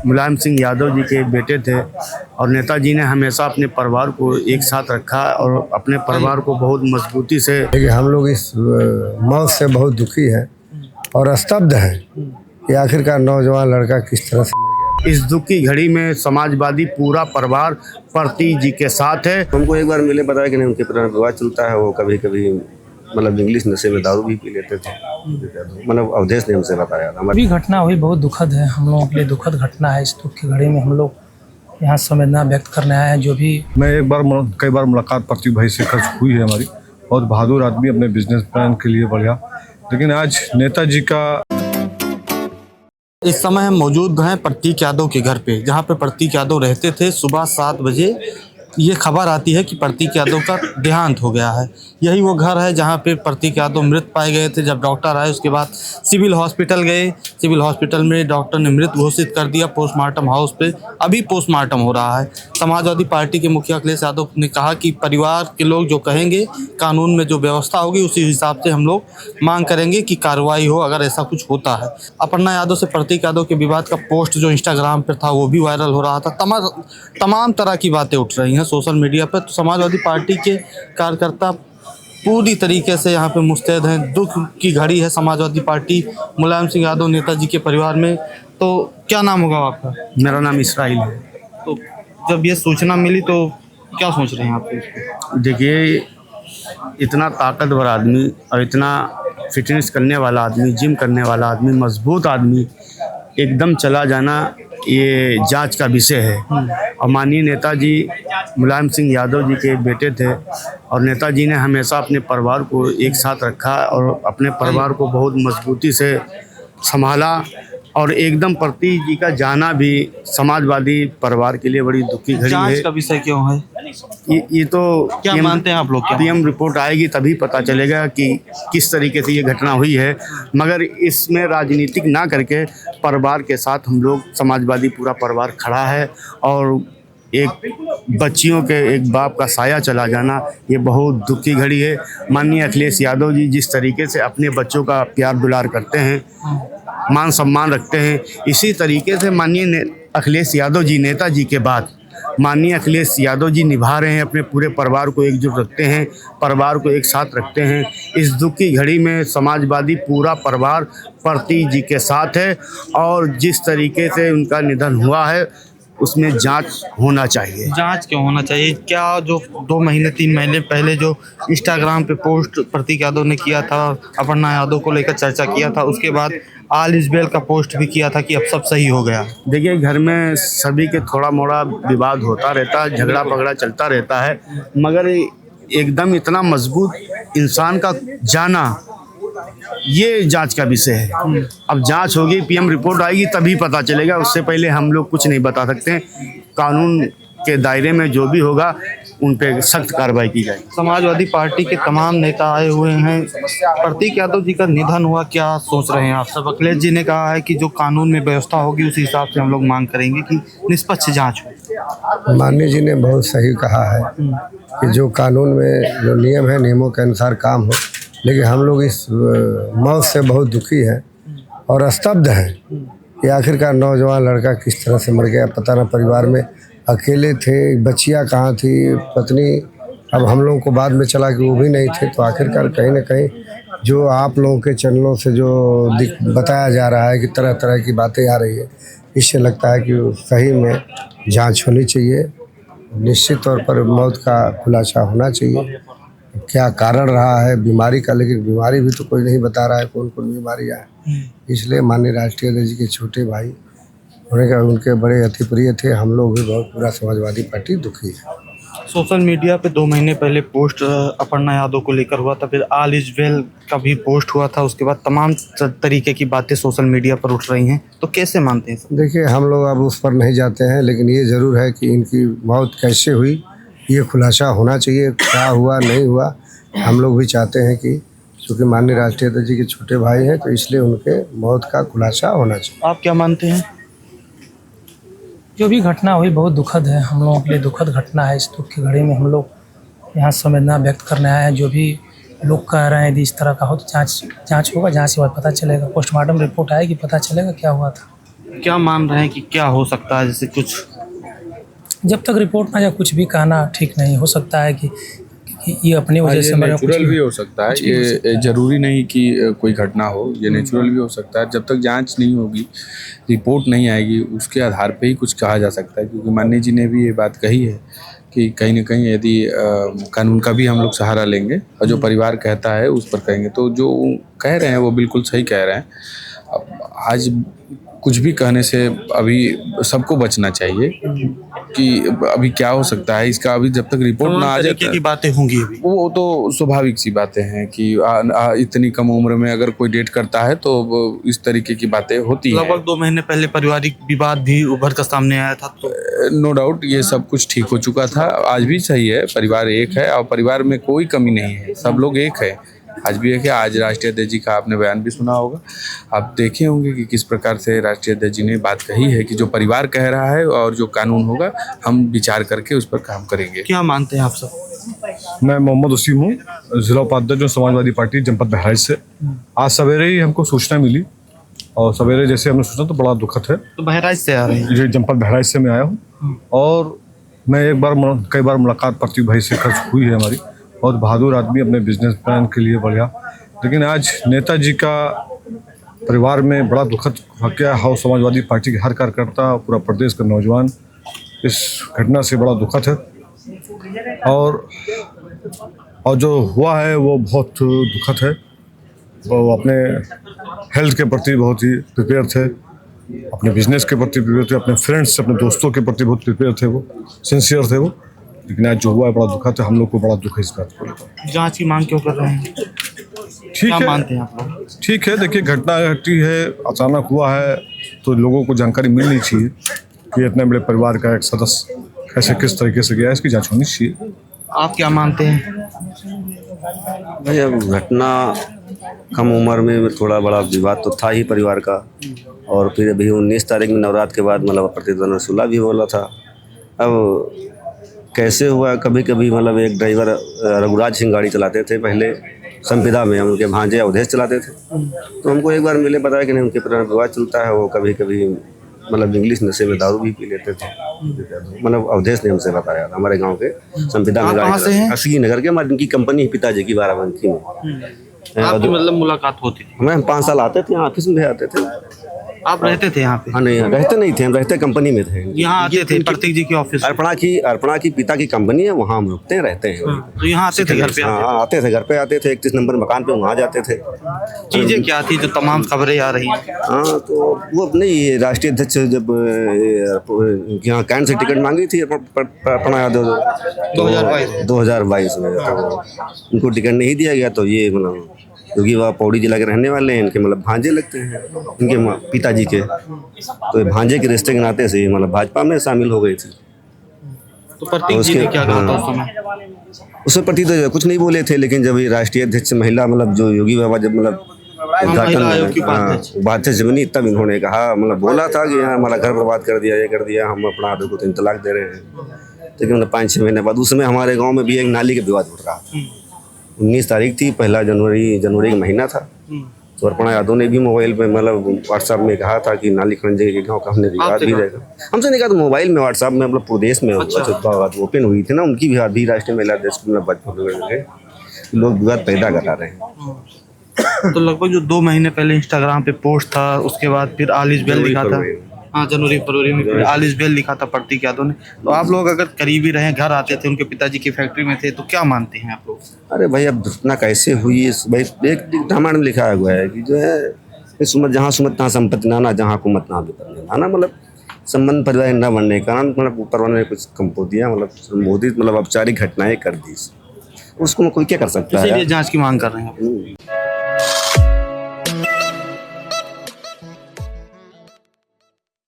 मुलायम सिंह यादव जी के बेटे थे और नेताजी ने हमेशा अपने परिवार को एक साथ रखा और अपने परिवार को बहुत मजबूती से। हम लोग इस मौत से बहुत दुखी हैं और स्तब्ध हैं कि आखिरकार नौजवान लड़का किस तरह से मर गया। इस दुख की घड़ी में समाजवादी पूरा परिवार प्रतीक जी के साथ है। हमको एक बार मिले बताया कि नहीं उनके पुराना विवाह चलता है, वो कभी कभी मतलब इंग्लिश नशे में दारू भी पी लेते थे। मतलब अवधेश ने हमसे बताया था। अभी घटना हुई बहुत दुखद है, हम लोगों के लिए दुखद घटना है। इस दुख की घड़ी में हम लोग यहाँ संवेदना व्यक्त करने आए हैं। जो भी मैं कई बार मुलाकात प्रतीक भाई से हुई है हमारी। बहुत बहादुर आदमी, अपने बिजनेस प्लान के लिए बढ़िया। लेकिन आज नेताजी का इस समय हम मौजूद हैं प्रतीक यादव के घर पे, जहाँ पे प्रतीक यादव रहते थे। सुबह 7 बजे ये खबर आती है कि प्रतीक यादव का देहांत हो गया है। यही वो घर है जहाँ पे प्रतीक यादव मृत पाए गए थे। जब डॉक्टर आए उसके बाद सिविल हॉस्पिटल गए, सिविल हॉस्पिटल में डॉक्टर ने मृत घोषित कर दिया। पोस्टमार्टम हाउस पे अभी पोस्टमार्टम हो रहा है। समाजवादी पार्टी के मुखिया अखिलेश यादव ने कहा कि परिवार के लोग जो कहेंगे, कानून में जो व्यवस्था होगी उसी हिसाब से हम लोग मांग करेंगे कि कार्रवाई हो अगर ऐसा कुछ होता है। अपर्णा यादव से प्रतीक यादव के विवाद का पोस्ट जो इंस्टाग्राम पर था वो भी वायरल हो रहा था। तमाम तरह की बातें उठ रही हैं सोशल मीडिया पर। तो समाजवादी पार्टी के कार्यकर्ता पूरी तरीके से यहाँ पे मुस्तैद हैं। दुख की घड़ी है समाजवादी पार्टी मुलायम सिंह यादव नेताजी के परिवार में। तो क्या नाम होगा आपका? मेरा नाम इसराइल है। तो जब ये सूचना मिली तो क्या सोच रहे हैं आप? देखिए, इतना ताकतवर आदमी और इतना फिटनेस करने वाला आदमी, जिम करने वाला आदमी, मजबूत आदमी एकदम चला जाना ये जांच का विषय है। और माननीय नेताजी मुलायम सिंह यादव जी के बेटे थे और नेताजी ने हमेशा अपने परिवार को एक साथ रखा और अपने परिवार को बहुत मजबूती से संभाला। और एकदम प्रतीक जी का जाना भी समाजवादी परिवार के लिए बड़ी दुख की घड़ी है। जांच का विषय क्यों है? ये तो क्या मानते हैं आप लोग? पीएम रिपोर्ट आएगी तभी पता चलेगा कि किस तरीके से ये घटना हुई है। मगर इसमें राजनीतिक ना करके परिवार के साथ हम लोग समाजवादी पूरा परिवार खड़ा है। और एक बच्चियों के एक बाप का साया चला जाना ये बहुत दुख की घड़ी है। माननीय अखिलेश यादव जी जिस तरीके से अपने बच्चों का प्यार दुलार करते हैं, मान सम्मान रखते हैं, इसी तरीके से माननीय अखिलेश यादव जी नेताजी के बाद माननीय अखिलेश यादव जी निभा रहे हैं। अपने पूरे परिवार को एकजुट रखते हैं, परिवार को एक साथ रखते हैं। इस दुख की घड़ी में समाजवादी पूरा परिवार प्रतीक जी के साथ है। और जिस तरीके से उनका निधन हुआ है उसमें जांच होना चाहिए। जांच क्यों होना चाहिए? क्या जो 2 महीने 3 महीने पहले जो इंस्टाग्राम पे पोस्ट प्रतीक यादव ने किया था, अपर्णा यादव को लेकर चर्चा किया था, उसके बाद ऑल इज वेल का पोस्ट भी किया था कि अब सब सही हो गया। देखिए, घर में सभी के थोड़ा मोड़ा विवाद होता रहता है, झगड़ा पगड़ा चलता रहता है। मगर एकदम इतना मजबूत इंसान का जाना ये जांच का विषय है। अब जांच होगी, पीएम रिपोर्ट आएगी तभी पता चलेगा। उससे पहले हम लोग कुछ नहीं बता सकते। कानून के दायरे में जो भी होगा उन पे सख्त कार्रवाई की जाएगी। समाजवादी पार्टी के तमाम नेता आए हुए हैं। प्रतीक यादव जी का निधन हुआ, क्या सोच रहे हैं आप सब? अखिलेश जी ने कहा है कि जो कानून में व्यवस्था होगी उसी हिसाब से हम लोग मांग करेंगे कि निष्पक्ष जांच हो। माननीय जी ने बहुत सही कहा है कि जो कानून में जो नियम है नियमों के अनुसार काम हो। लेकिन हम लोग इस मौत से बहुत दुखी हैं और स्तब्ध हैं कि आखिरकार नौजवान लड़का किस तरह से मर गया। पता ना, परिवार में अकेले थे, बच्चियां कहाँ थी, पत्नी। अब हम लोगों को बाद में चला कि वो भी नहीं थे। तो आखिरकार कहीं ना कहीं जो आप लोगों के चैनलों से जो बताया जा रहा है कि तरह तरह की बातें आ रही है, इससे लगता है कि सही में जांच होनी चाहिए। निश्चित तौर पर मौत का खुलासा होना चाहिए, क्या कारण रहा है बीमारी का। लेकिन बीमारी भी तो कोई नहीं बता रहा है कौन कौन बीमारियाँ हैं। इसलिए माननीय राष्ट्रीय अध्यक्ष जी के छोटे भाई उनके बड़े अति प्रिय थे। हम लोग भी बहुत पूरा समाजवादी पार्टी दुखी है। सोशल मीडिया पे 2 महीने पहले पोस्ट अपर्णा यादव को लेकर हुआ था, फिर ऑल इज वेल का भी पोस्ट हुआ था। उसके बाद तमाम तरीके की बातें सोशल मीडिया पर उठ रही हैं। तो कैसे मानते हैं? देखिए, हम लोग अब उस पर नहीं जाते हैं, लेकिन ये ज़रूर है कि इनकी मौत कैसे हुई ये खुलासा होना चाहिए। क्या हुआ नहीं हुआ हम लोग भी चाहते हैं कि चूँकि माननीय राष्ट्रीय अध्यक्ष जी के छोटे भाई हैं तो इसलिए उनके मौत का खुलासा होना चाहिए। आप क्या मानते हैं? जो भी घटना हुई बहुत दुखद है, हम लोगों के लिए दुखद घटना है। इस दुख की घड़ी में हम लोग यहाँ संवेदना व्यक्त करने आए हैं। जो भी लोग कह रहे हैं यदि इस तरह का हो तो जांच होगा, जांच के बाद पता चलेगा। पोस्टमार्टम रिपोर्ट आएगी, पता चलेगा क्या हुआ था। क्या मान रहे हैं कि क्या हो सकता है, जैसे कुछ जब तक रिपोर्ट ना, या कुछ भी कहना ठीक नहीं हो सकता है कि ये अपनी वजह से मेरा कुछ नेचुरल भी हो सकता है, ये जरूरी नहीं कि कोई घटना हो, ये नेचुरल भी हो सकता है। जब तक जांच नहीं होगी, रिपोर्ट नहीं आएगी, उसके आधार पे ही कुछ कहा जा सकता है। क्योंकि माननीय जी ने भी ये बात कही है कि कहीं ना कहीं यदि कानून का भी हम लोग सहारा लेंगे और जो परिवार कहता है उस पर कहेंगे, तो जो कह रहे हैं वो बिल्कुल सही कह रहे हैं। अब आज कुछ भी कहने से अभी सबको बचना चाहिए कि अभी क्या हो सकता है इसका, अभी जब तक रिपोर्ट ना आ जाए की बातें होंगी अभी। वो तो स्वाभाविक सी बातें हैं कि इतनी कम उम्र में अगर कोई डेट करता है तो इस तरीके की बातें होती हैं। लगभग 2 महीने पहले पारिवारिक विवाद भी उभर कर सामने आया था, तो नो डाउट ये सब कुछ ठीक हो चुका था। आज भी सही है, परिवार एक है और परिवार में कोई कमी नहीं है, सब लोग एक है। आज भी एक है। आज राष्ट्रीय अध्यक्ष जी का आपने बयान भी सुना होगा, आप देखे होंगे कि किस प्रकार से राष्ट्रीय अध्यक्ष जी ने बात कही है कि जो परिवार कह रहा है और जो कानून होगा हम विचार करके उस पर काम करेंगे। क्या मानते हैं आप सब? मैं मोहम्मद वसीम हूँ, जिला उपाध्यक्ष हूँ समाजवादी पार्टी जनपद बहराइच से। आज सवेरे ही हमको सूचना मिली और सवेरे जैसे हमने सोचा तो बड़ा दुखद है। तो बहराइच से आ रहे हैं? जी, जनपद बहराइच से मैं आया हूँ और मैं कई बार मुलाकात प्रतीक भाई से हुई है हमारी। बहुत बहादुर आदमी, अपने बिजनेस प्लान के लिए बढ़िया। लेकिन आज नेताजी का परिवार में बड़ा दुखद वाकया है। समाजवादी पार्टी के हर कार्यकर्ता, पूरा प्रदेश का नौजवान इस घटना से बड़ा दुखद है। और जो हुआ है वो बहुत दुखद है। वो अपने हेल्थ के प्रति बहुत ही प्रिपेयर थे, अपने बिजनेस के प्रति प्रिपेयर थे, अपने फ्रेंड्स, अपने दोस्तों के प्रति बहुत प्रिपेयर थे, वो सिंसियर थे वो। लेकिन आज जो हुआ है बड़ा दुखद है, हम लोग को बड़ा दुख है इस बात को। जांच की मांग क्यों कर रहे हैं? ठीक क्या है, मानते हैं आप लोग? ठीक है। देखिए, घटना घटी है, अचानक हुआ है, तो लोगों को जानकारी मिलनी चाहिए कि इतने बड़े परिवार का एक सदस्य कैसे किस तरीके से गया, इसकी जांच होनी चाहिए। आप क्या मानते हैं? भाई अब घटना कम उम्र में थोड़ा बड़ा विवाद तो था ही परिवार का, और फिर अभी 19 तारीख में नवरात्र के बाद मतलब प्रतिद्वंद सुलह भी बोला था। अब कैसे हुआ, कभी कभी मतलब एक ड्राइवर रघुराज सिंह गाड़ी चलाते थे पहले संविदा में, हम उनके भांजे अवधेश चलाते थे। तो हमको एक बार मिले, बताया कि नहीं उनके पुराना विवाद चलता है, वो कभी कभी मतलब इंग्लिश नशे में दारू भी पी लेते थे। मतलब अवधेश ने हमसे बताया था, हमारे गांव के संविदा में गाड़ी, असगी नगर के, हमारी उनकी कंपनी पिताजी की बाराबंकी में। आपकी मतलब मुलाकात होती थी? हमें 5 साल आते थे, ऑफिस में भी आते थे। आप रहते थे यहाँ पे? हाँ, नहीं रहते नहीं थे, हम रहते कंपनी में थे। यहाँ आते थे प्रतीक जी के ऑफिस? अर्पणा की पिता की कंपनी है, वहाँ हम रुकते रहते हैं। तो यहाँ आते थे घर पे? हाँ, आते थे, घर पे आते थे, 31 नंबर मकान पे वहाँ जाते थे। चीजें क्या थी जो तमाम खबरें आ रही हैं? हाँ, तो वो अपने राष्ट्रीय अध्यक्ष जब यहाँ कैंट से टिकट मांगी थी अर्पणा यादव 2022 में, तो उनको टिकट नहीं दिया गया। तो ये मतलब क्योंकि वह पौड़ी जिला के रहने वाले हैं, इनके मतलब भांजे लगते हैं इनके पिताजी के, तो ये भांजे के रिश्ते के नाते से मतलब भाजपा में शामिल हो गई थी। तो प्रतीक जी ने क्या कहा था उस समय? उससे प्रति तो कुछ नहीं बोले थे, लेकिन जब राष्ट्रीय अध्यक्ष महिला मतलब जो योगी बाबा जब मतलब उपाध्यक्ष बनी, तब इन्होंने कहा, मतलब बोला था कि यहाँ हमारा घर बर्बाद कर दिया, ये कर दिया, हम अपना आदमी को 3 तलाक दे रहे हैं। लेकिन मतलब 5-6 महीने बाद उसमें हमारे गाँव में भी एक नाली का विवाद उठ रहा था। 19 तारीख थी, 1 जनवरी का महीना था। तो अर्पणा यादव ने भी मोबाइल पे मतलब व्हाट्सएप में कहा था कि नाली खंजे के गाँव का हमने विवाद भी रहेगा। हमसे नहीं कहा, तो मोबाइल में व्हाट्सएप में मतलब प्रदेश में बात ओपन हुई थी ना, उनकी भी राष्ट्रीय महिला अध्यक्ष लोग विवाद पैदा करा रहे हैं। तो लगभग जो 2 महीने पहले इंस्टाग्राम पे पोस्ट था, उसके बाद फिर आलिस बेल लिखा था। हाँ, जनवरी-फरवरी में आलिस बेल लिखा था प्रतीक यादव ने। तो आप लोग अगर करीबी रहे, घर आते थे, उनके पिताजी की फैक्ट्री में थे, तो क्या मानते हैं आप लोग? अरे भाई, अब घटना कैसे हुई भाई, एक रामायण में लिखा हुआ है कि जो है सुमत जहाँ सुमत तहाँ संपत्ति नाना, जहाँ कुमत ना विपत्ति नाना। मतलब संबंध परिवार न बनने के कारण मतलब ऊपर वाले ने कुछ कम दिया, मतलब संबोधित मतलब औपचारिक घटनाएं कर दी, उसको कोई क्या कर सकता है। इसीलिए जांच की मांग कर रहे हैं।